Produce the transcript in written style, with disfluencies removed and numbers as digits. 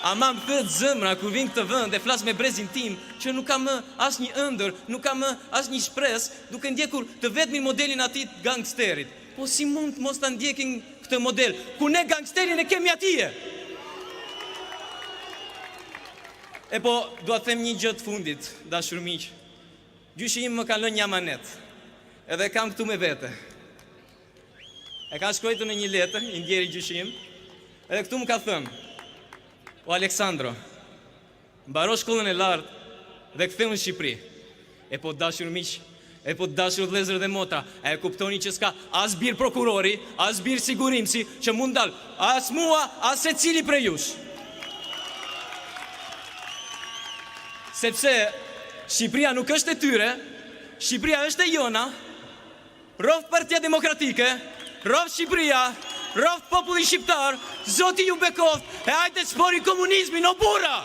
Ama më thët zëmra kur vin këtë vend e flas me brezin tim që nuk ka më as një ëndër, nuk ka më as një shpresë, duke ndjekur të vetmin modelin aty të gangsterit. Po si mund të mos ta ndjekin këtë model, ku ne gangsterin e kemi atje? E po, dua të them një gjë të fundit, dashur miq. Gjyshi im më ka lënë një amanet, edhe kam këtu me vete. E ka shkruar në një letër, i ndjeri gjyshi im, edhe këtu më ka thënë: O Aleksandro, mbaro shkollën e lartë dhe ktheu në Shqipëri. E po dashur miq, e po dashur vëllezër dhe motra, e kuptoni që s'ka as bir prokurori, as bir sigurimsi që mund dal as mua, as secili prej jush. Sepse Shqipëria nuk është e tyre, Shqipëria është e jona. Rroft Partia Demokratike, rroft Shqipëria, rroft populli shqiptar, Zoti ju bekoft, e hajde spori komunizmin, o burra!